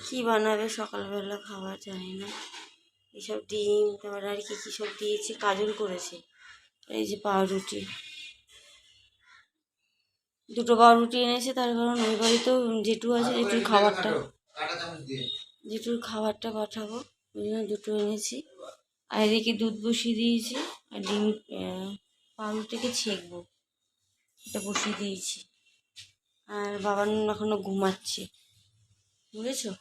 কি বানাবে সকালবেলা খাবার জানি না। এইসব ডিম তারপর আর কি কী সব দিয়েছে, কাজল করেছে। এই যে পাউরুটি, দুটো পাউরুটি এনেছে, তার কারণ ওই বাড়িতেও জেঠু আছে, জেঠুর খাবারটা পাঠাবো, ওই জন্য দুটো এনেছি। আর এদিকে দুধ বসিয়ে দিয়েছি, আর ডিম পাউরুটিকে ছেঁকবো, এটা বসিয়ে দিয়েছি। আর বাবান এখনো ঘুমাচ্ছে, বুঝেছো।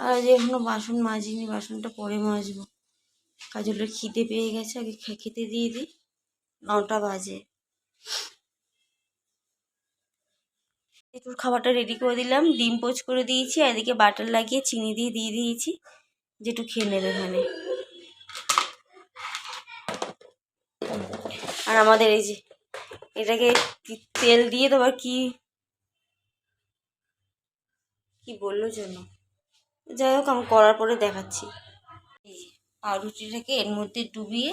আর যে এখনো বাসন মাজিনি, বাসনটা পরে মাজবো। কাজলের খিদে পেয়ে গেছে, আগে খেতে দিয়ে দিই, 9টা বাজে। একটু খাবারটা রেডি করে দিলাম, ডিম পোচ করে দিয়েছি, আর এদিকে বাটার লাগিয়ে চিনি দিয়ে দিয়েছি, যেটু খেয়ে নেবে এখানে। আর আমাদের এই যে এটাকে তেল দিয়ে তো আবার কি বললো জন্য, যাই হোক আমি করার পরে দেখাচ্ছি। এই যে পাউরুটিটাকে এর মধ্যে ডুবিয়ে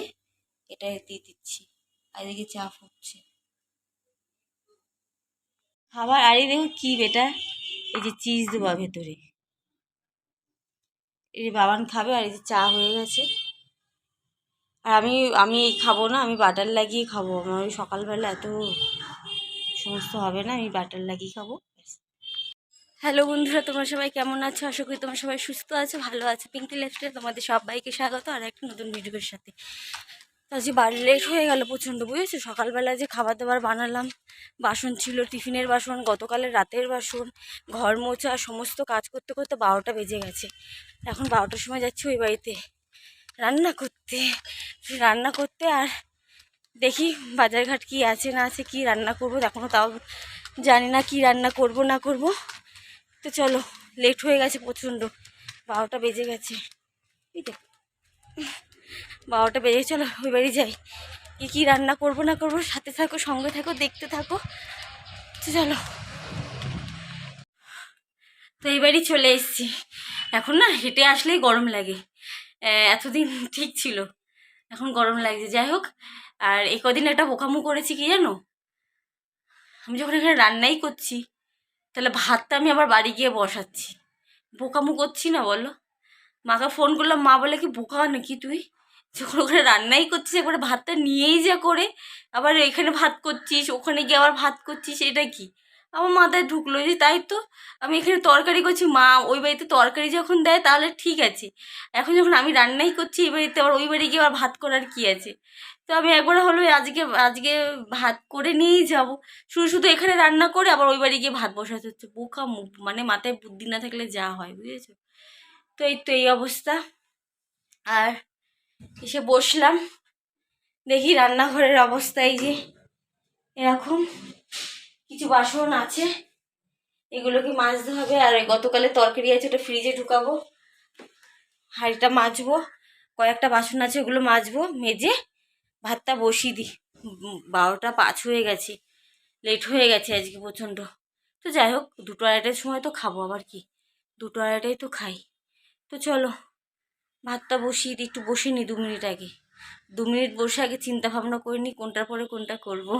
এটা দিয়ে দিচ্ছি, আর এদিকে চা ফুটছে খাবার। আর এই দেখো কি বেটা, এই যে চিজ দেওয়া ভেতরে, এই যে বাবান খাবে। আর এই যে চা হয়ে গেছে। আর আমি এই খাবো না, আমি বাটার লাগিয়ে খাবো। আমার ওই সকালবেলা এত সমস্ত হবে না, আমি বাটার লাগিয়ে খাবো। হ্যালো বন্ধুরা, তোমরা সবাই কেমন আছো? আশা করি তোমরা সবাই সুস্থ আছো, ভালো আছো। পিঙ্কি লাইফস্টাইলে তোমাদের সবাইকে স্বাগত আর একটা নতুন ভিডিওর সাথে। আজকে বাড়ি লেট হয়ে গেল প্রচণ্ড, বুঝেছো। সকালবেলা যে খাবার দাবার বানালাম, বাসন ছিল, টিফিনের বাসন, গতকালের রাতের বাসন, ঘর মোছা, সমস্ত কাজ করতে করতে 12টা বেজে গেছে। এখন 12টার সময় যাচ্ছি ওই বাড়িতে রান্না করতে। আর দেখি বাজারঘাট কি আছে না আছে, কি রান্না করবো এখনও তাও জানি না, কি রান্না করব না করব। তো চলো, লেট হয়ে গেছে প্রচণ্ড, 12টা বেজে গেছে। এই দেখ 12টা বেজে, চলো ওই বাড়ি যাই। কী রান্না করব না করব, সাথে থাকো, সঙ্গে থাকো, দেখতে থাকো। তো চলো, তো এই বাড়ি চলে এসেছি। এখন না হেঁটে আসলেই গরম লাগে, এতদিন ঠিক ছিল, এখন গরম লাগছে। যাই হোক, আর এই কদিন একটা বোকামো করেছি কি জানো, আমি যখন এখানে রান্নাই করছি, তাহলে ভাতটা আমি আবার বাড়ি গিয়ে বসাচ্ছি। বোকামো করছি না বলো? মাকে ফোন করলাম, মা বলে কি বোকা নাকি তুই, যখন ওখানে রান্নাই করছিস একবারে ভাতটা নিয়েই যা করে, আবার এখানে ভাত করছিস, ওখানে গিয়ে আবার ভাত করছিস, এটা কি? আমার মাথায় ঢুকলো যে তাই তো, আমি এখানে তরকারি করছি, মা ওই বাড়িতে তরকারি যখন দেয় তাহলে ঠিক আছে, এখন যখন আমি রান্নাই করছি এই বাড়িতে, আবার ওই বাড়ি গিয়ে আবার ভাত করার কি আছে? তো আমি একবার হলো আজকে ভাত করে নিয়েই যাব, শুধু এখানে রান্না করে আবার ওই বাড়ি গিয়ে ভাত বসাতে হচ্ছে। বোকা মুখ, মানে মাথায় বুদ্ধি না থাকলে যা হয়, বুঝেছো। তো এই অবস্থা। আর এসে বসলাম, দেখি রান্নাঘরের অবস্থা এই যে এরকম, কিছু বাসন আছে, এগুলোকে মাজতে হবে। আর গতকালের তরকারি আছে, ওটা ফ্রিজে ঢুকাবো, হাঁড়িটা মাজবো, কয়েকটা বাসন আছে ওগুলো মাজবো, মেজে ভাতটা বসিয়ে দিই। 12টা 5 হয়ে গেছে, লেট হয়ে গেছে আজকে প্রচণ্ড। তো যাই হোক, 2টো 2:30টার সময় তো খাবো, আবার কি 2টো 2:30টায় তো খাই। তো চলো ভাতটা বসিয়ে দিই, একটু বসে নিই 2 মিনিট আগে, 2 মিনিট বসে আগে চিন্তা ভাবনা করে নিই কোনটার পরে কোনটা করবো।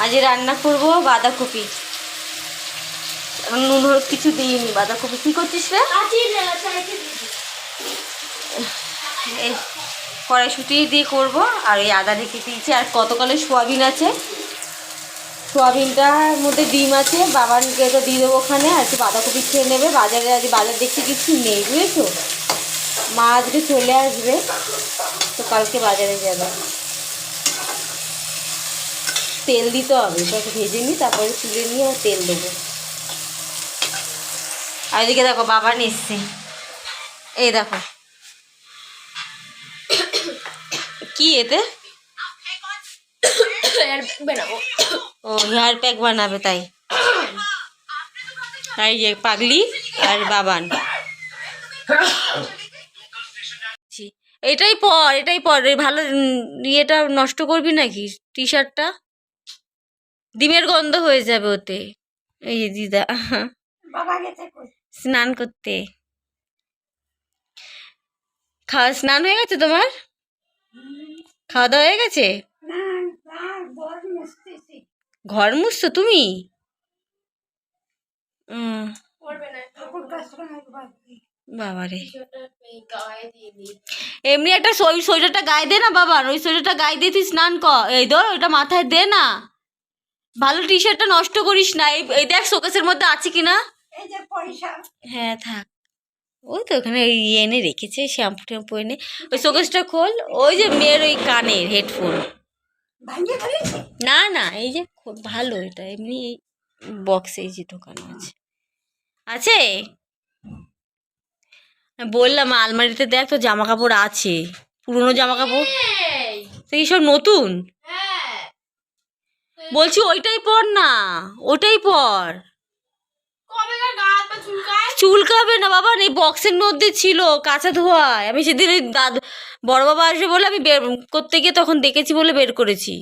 আজ রান্না করব বাঁধাকপি। নুন হলুদ কিছু দিইনি। বাঁধাকপি কি করছিস রে? এই কড়াইশুঁটি দিয়ে করব। আর এই আদা রেখে দিয়েছি। আর কতকালের সোয়াবিন আছে, সোয়াবিনটার মধ্যে ডিম আছে, বাবানকে তো দিয়ে দেবো ওখানে। আর একটু বাঁধাকপি খেয়ে নেবে। বাজারে আজ বাজার দেখছি কিছু নেই, বুঝেছো? মা আজকে চলে আসবে, তো কালকে বাজারে যাবে। তেল দিতে হবে, ওটাকে ভেজে নিই, তারপরে তুলে নিয়ে আর তেল দেবো। আর এদিকে দেখো বাবান এসছে, এই দেখো কি এতে ও হেয়ার প্যাক বানাবে, তাই তাই যে পাগলি আর বাবান। এটাই পর, এটাই পর। ভালো ইয়েটা নষ্ট করবি নাকি? টি শার্টটা ডিমের গন্ধ হয়ে যাবে ওতে। এই যে দিদা স্নান করতে। স্নান হয়ে গেছে তোমার? খাওয়া দাওয়া হয়ে গেছে? ঘর মুছছো তুমি? বাবারে, এমনি একটা সোয়েটারটা গায়ে দে না বাবা। ওই সোয়েটারটা গায়ে দিয়ে তুই স্নান কর। এই ধর ওইটা মাথায় দে না। ভালো টি শার্টটা নষ্ট করিস না। এই দেখ শোকেসের মধ্যে আছে কিনা। হ্যাঁ থাক, ওই তো ওখানে এনে রেখেছে শ্যাম্পু ট্যাম্পু এনে। ওই শোকেসটা খোল। ওই যে মেয়ের ওই কানের হেডফোন। না না, এই যে ভালো, এটা এমনি বক্সে এই যে দোকানে আছে। আছে বললাম আলমারিতে দেখ, তো জামা কাপড় আছে, পুরনো জামা কাপড়। সব নতুন বলছি, ওইটাই পর না, ওটাই পর। চুলকাবে না বাবা, এই বক্সের মধ্যে ছিল কাঁচা ধোয়ায়। আমি সেদিন ওই বড় বাবা আসবে বলে আমি বের করতে গিয়ে তখন দেখেছি বলে বের করেছি।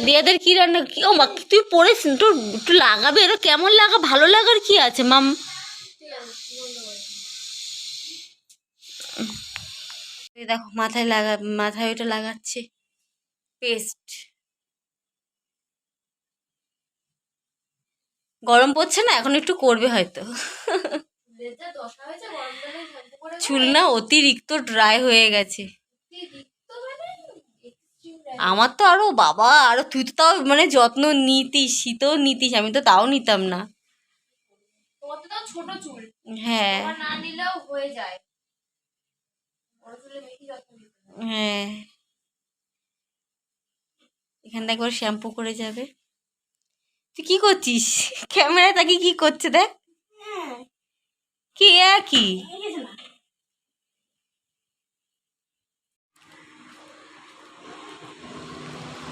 দিয়াদের কি রান্না? ও মা, তুই পড়েছিস তো, একটু লাগাবে। এটা কেমন লাগা, ভালো লাগার কি আছে মাম? দেখো মাথায় মাথায় ওইটা লাগাচ্ছে পেস্ট। গরম পড়ছে না, এখন একটু করবে হয়তো। চুল না অতিরিক্ত ড্রাই হয়ে গেছে আমার তো। আরো বাবা, আরো তুই তো তাও মানে যত্ন নিতিস, শীতও নিতিস, আমি তো তাও নিতাম না। ছোট চুল, হ্যাঁ না নিলেও হয়ে যায়। হ্যাঁ, এখানটা একবার শ্যাম্পু করে যাবে। তুই কি করছিস? ক্যামেরায় তাকে কি করছে দেখ। কি কি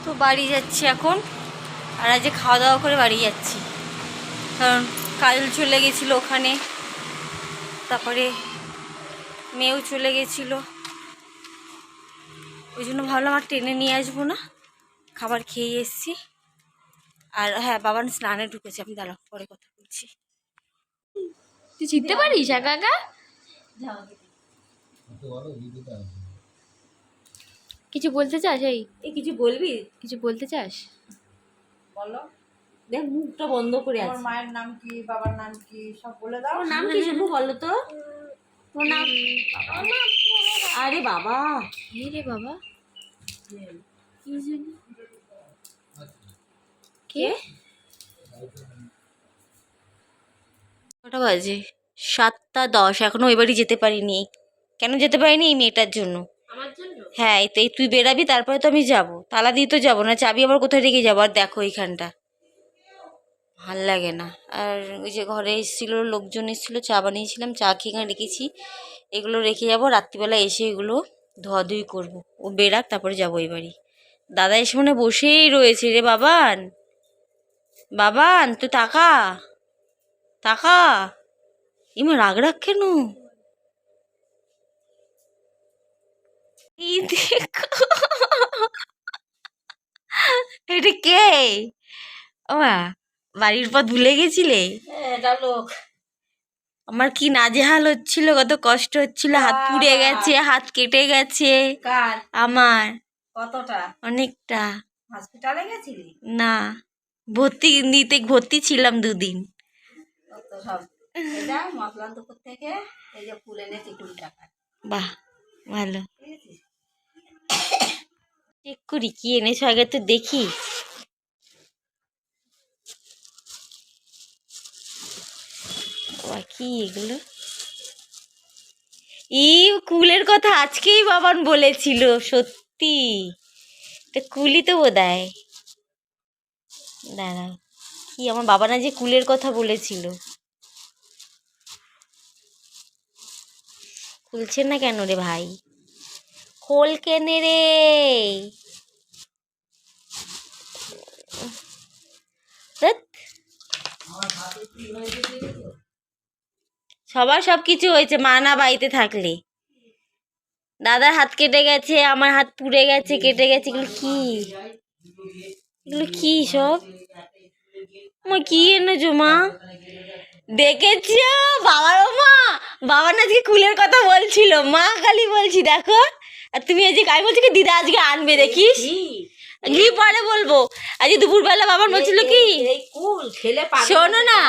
তো বাড়ি যাচ্ছি এখন। আর আজ খাওয়া দাওয়া করে বাড়ি যাচ্ছি। কারণ কাজল চলে গেছিলো ওখানে, তারপরে মেয়েও চলে গেছিলো, ওই জন্য ভাবলাম আর টেনে নিয়ে আসবো না, খাবার খেয়ে এসছি। আর হ্যাঁ, বাবান স্নানে ঢুকেছে, আমি দাঁড়াও পরে কথা বলছি। তুই চিনতে পারিস একা একা? কিছু বলতে চাস? এই কিছু বলবি? কিছু বলতে চাস? বলো। দেখ মুখটা বন্ধ করে তোমার আছে। মায়ের নাম কি, বাবার নাম কি, সব বলে দাও। তোর নাম কি শুধু বলো তো। তোর নাম? আরে বাবা, কি রে বাবা? কি জানি কে? কটা বাজে? 7:10, এখনো ওই বাড়ি যেতে পারিনি। কেন যেতে পারিনি? এই মেয়েটার জন্য। আমার জন্য? হ্যাঁ, এই তো, এই তুই বেরাবি, তারপরে তো আমি যাব, তালা দিয়ে তো যাবো না, চাবি আবার কোথায় রেখে যাবো। আর দেখো এইখানটা ভাল লাগে না। আর ওই যে ঘরে এসেছিলো লোকজন, এসেছিলো, চা বানিয়েছিলাম, চা খেয়ে এখানে রেখেছি, এগুলো রেখে যাবো, রাত্রিবেলা এসে এগুলো ধোয়াধুয়ি করবো। ও বেরাক, তারপরে যাবো এই বাড়ি। দাদা এসে মনে হয় বসেই রয়েছে রে। বাবান, বাবান তুই তাকা, তাকা। ইমা রাগ রাগ কেন? এই দেখো, এটা কে? ও মা, বাড়ির পর ভুলে গেছিলে? এটা লোক। আমার কি নাজেহাল হচ্ছিল, কত কষ্ট হচ্ছিল, হাত পুড়ে গেছে, হাত কেটে গেছে। কার? আমার কতটা? অনেকটা। হসপিটালে গেছিলি? না, ভর্তি ছিলাম 2 দিন। কত সব। এটা মশলা দুপুর থেকে এই যে ফুল এনেছি 20 টাকা। বাহ, ভালো। বুঝেছিস? চেক করি কি এনেছো আগে তো দেখি। কি এগুলো? কুলের কথা আজকেই বাবান বলেছিল, সত্যি এটা কুলই তো বোধহয়। দাঁড়াও, কি আমার বাবা না যে কুলের কথা বলেছিল। খুলছে না কেন রে ভাই? খোল কেনে রে। ধ্যাৎ। সবার সব কিছু হয়েছে, মা না বাড়িতে থাকলে। দাদার হাত কেটে গেছে, আমার হাত পুড়ে গেছে, কেটে গেছে। এগুলো কি? এগুলো কি সব? মা কি এনেছো মা? দেখেছ বাবার? মা, বাবা না আজকে কুলের কথা বলছিল, মা খালি বলছি দেখো। আর তুমি আজকে কাই বলছি কি দিদা আজকে আনবে, দেখিস। ঘি পরে বলবো। আজকে দুপুরবেলা বাবার বলছিল কি, এই কুল খেলে পাগল শোনো না,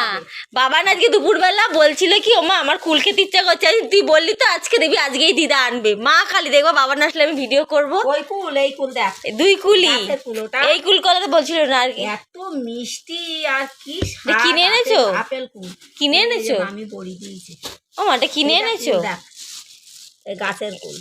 বাবা না আজকে দুপুরবেলা বলছিল কি, ও মা আমার কুল খেতে ইচ্ছা করছে, তুই বললি তো আজকে দেখবি আজকেই দিদা আনবে। মা খালি দেখবো বাবা না আসলে আমি ভিডিও করবো। ওই কুল, এই কুল দেখ। 2 কুলি। গাছের কুল ওটা। এই কুল কথা তো বলছিল না আর কি। এত মিষ্টি আর কি এটা কিনে এনেছো? আপেল কুল কিনে এনেছো? আমি বড়ি দিয়েছি। ও মা, এটা কিনে এনেছো? দেখ, এই গাছের কুল।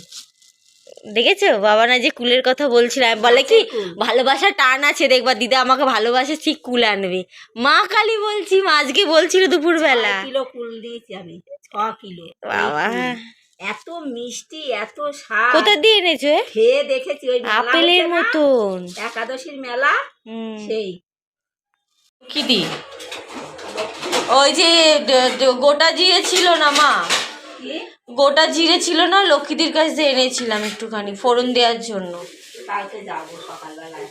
দেখেছো বাবা না যে কুলের কথা বলছিলাম, বলে কি ভালোবাসা টান আছে, দেখবা দিদা আমাকে ভালোবাসে, ঠিক কুল আনবে। মা কালী বলছি, মা আজকে বলছিল দুপুরবেলা। 6 কিলো কুল দিয়েছি আমি, 6 কিলো। বাবা, এত মিষ্টি, এত স্বাদ। কোথা দিয়ে এনেছো? খেয়ে দেখেছি, ওই আপেলের মতন। একাদশীর মেলা, সেই কি দি ওই যে গোটা জিরে ছিল না মা, গোটা জিরে ছিল না, লক্ষ্মীদের কাছ দিয়ে এনেছিলাম একটুখানি ফোড়ন দেওয়ার জন্য। কালকে যাবো সকালবেলায়।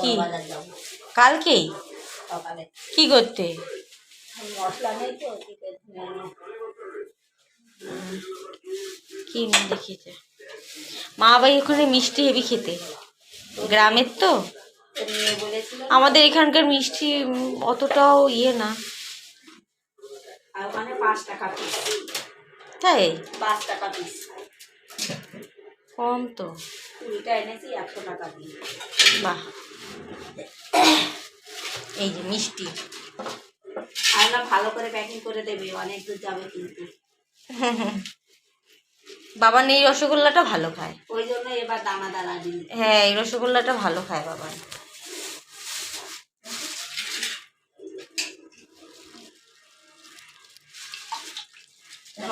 কি বাজার যাবো কালকেই? সকালে। কি করতে? মশলা নেই তো, কি দেখিয়েছে মা বাই ওখানে মিষ্টি হেবি খেতে, গ্রামের তো। আমাদের এখানকার মিষ্টি অতটাও ইয়ে না। আর ওখানে 5 টাকা পিস। তাই? 5 টাকা পিস। কম তো। কুড়িটা এনেছি 100 টাকা দিয়ে। বাহ, এই যে মিষ্টি। আর না, ভালো করে প্যাকিং করে দেবে, অনেক দূর যাবে কিন্তু। বাবা এই রসগোল্লাটা ভালো খায়, ওই জন্য এবার দানা দানা দিন। হ্যাঁ, এই রসগোল্লাটা ভালো খায় বাবা।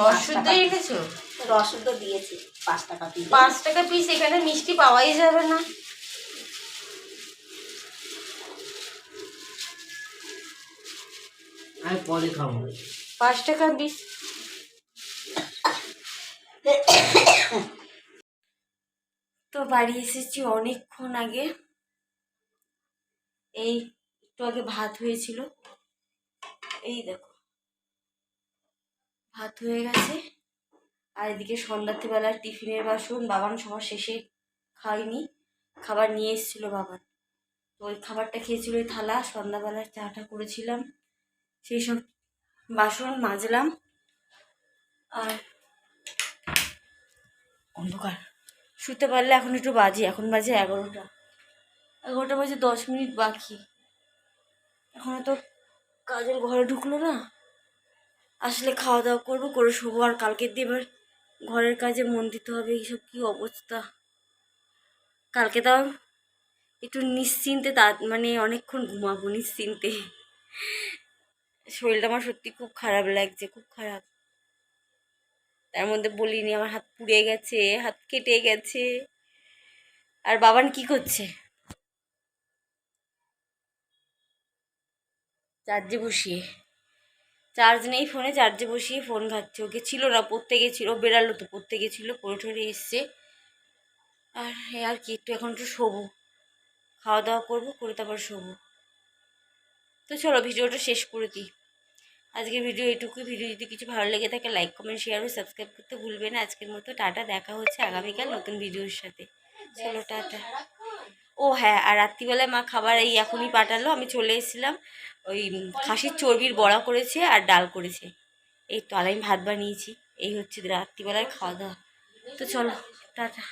রসুদ্ধ এনেছো? রসুদ্ধ দিয়েছি 5 টাকা পিস। 5 টাকা পিস, এখানে মিষ্টি পাওয়াই যাবে না। আমি পরে খাবো। 5 টাকা 20। তো বাড়ি এসেছি অনেকক্ষণ আগে, এই একটু আগে ভাত হয়েছিল, এই দেখো ভাত হয়ে গেছে। আর এদিকে সন্ধ্যাবেলার টিফিনের বাসন বাবান সবার শেষে খাইনি, খাবার নিয়ে এসেছিল বাবান, তো ওই খাবারটা খেয়েছিল ওই থালা। সন্ধ্যাবেলার চাটা করেছিলাম, সেই সব বাসন মাজলাম। আর অন্ধকার, শুতে পারলে এখন একটু বাজে, এখন বাজে 11টা, 11টা বাজে 10 মিনিট বাকি। এখনো তো কাজের ঘরে ঢুকলো না, আসলে খাওয়া দাওয়া করবো, করে শোবো। আর কালকের দিয়ে এবার ঘরের কাজে মন দিতে হবে। এইসব কি অবস্থা, কালকে তাও একটু নিশ্চিন্তে মানে অনেকক্ষণ ঘুমাবো নিশ্চিন্তে। শরীরটা আমার সত্যি খুব খারাপ লাগছে, খুব খারাপ। তার মধ্যে বলিনি আমার হাত পুড়ে গেছে, হাত কেটে গেছে। আর বাবান কি করছে? চার্জে বসিয়ে, চার্জ নেই ফোনে, চার্জে বসিয়ে ফোন ঘাটছে। ওকে ছিল না, পড়তে গেছিলো, বেরালো তো, পড়তে গেছিলো, পড়ে ঠরে এসছে। আর কি, একটু এখন একটু শোবো, খাওয়া দাওয়া করবো, করে তারপর শোবো। তো চলো ভিডিওটা শেষ করে দিই। আজকের ভিডিও এটুকুই। ভিডিও যদি কিছু ভালো লেগে থাকে লাইক কমেন্ট শেয়ার ও সাবস্ক্রাইব করতে ভুলবে না। আজকের মতো টাটা, দেখা হচ্ছে আগামীকাল নতুন ভিডিওর সাথে। চলো টাটা। ও হ্যাঁ, আর রাত্রিবেলায় মা খাবার এই এখনই পাঠালো, আমি চলে এসেছিলাম। ওই খাসির চর্বির বড়া করেছে আর ডাল করেছে, এই তো। আর আমি ভাত বানিয়েছি। এই হচ্ছে রাত্রিবেলার খাওয়া দাওয়া। তো চলো টাটা।